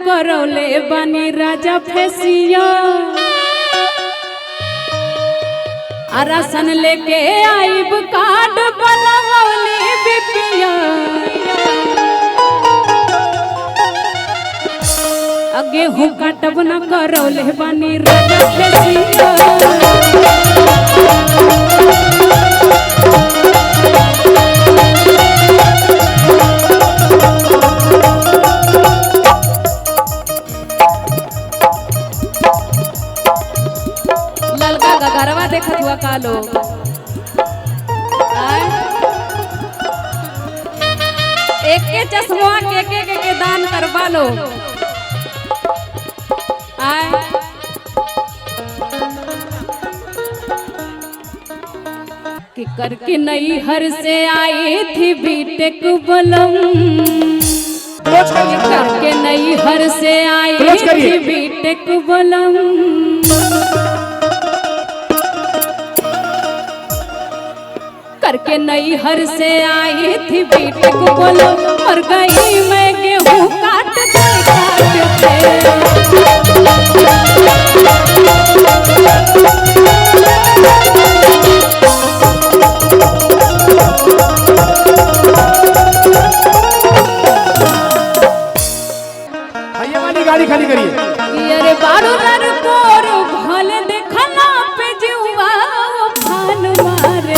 करौले बनी राजा fascia ration लेके आइब कार्ड बनवली बिपिया गेहूं काटब न करौले बनी राजा फेसिया घरवा देखत हुआ का लोग एक के चश्मा के दान करवा लो कि करके नई हर से आई थी बीटेक बलम करके नई हर से आई थी बीटेक बलम करके नई हर से आई थी बीटेक बोलो मर गई मैं गेहूं काटते भैया वाली गाड़ी खाली करिए। अरे बारू नर कोर भले देखला पे जुआ फान मारे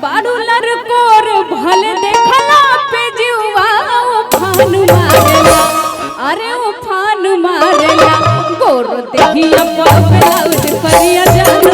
बारू नर कोर भले देखला पे जुआ फान मारेला अरे वो फान मारेला गोर देहिया पर ब्लाउज करिया जान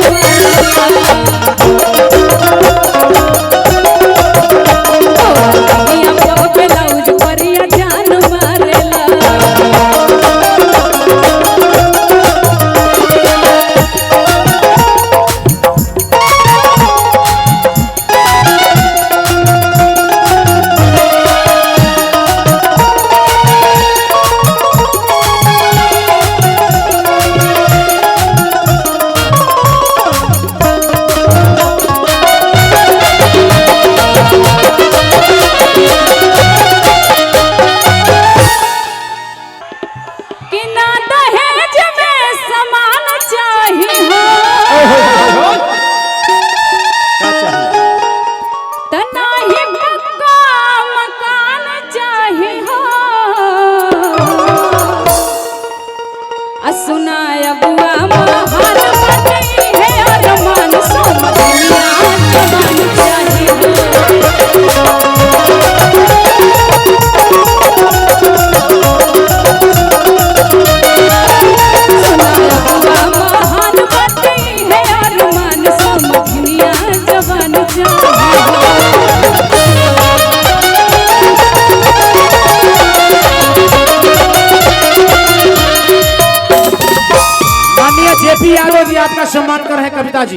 जेपी यादव जी आपका सम्मान कर रहे हैं कविता जी,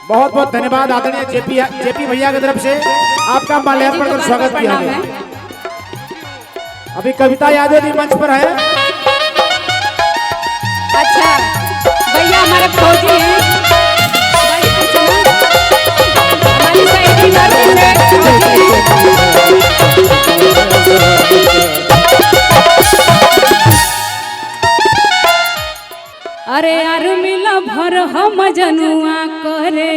बहुत बहुत धन्यवाद आदरणीय जेपी भैया की तरफ से आपका माल्यार्पण कर स्वागत किया गया। अभी कविता यादव जी मंच पर है। अच्छा भैया हमारे फौजी हैं हमारी अरे यार मिला भर हम जनुआ करे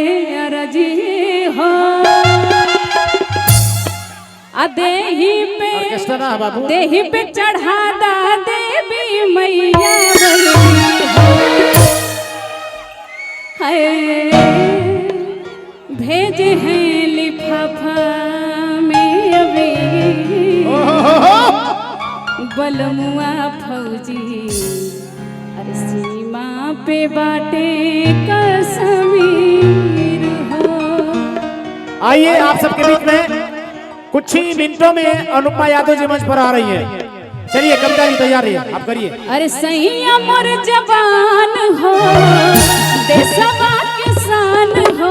अरजी हो देही पे चढ़ा दा देवी मैया है भेजे हैं लिफाफा में अभी बलमुआ फौजी सीमा पे बाटे कश्मीर हो। आइए आप सबके बीच में कुछ ही मिनटों में अनुपमा यादव जी मंच पर आ रही है। चलिए कविता जी तैयार है, आप करिए। अरे सही अमर जवान हो देशवा किसान हो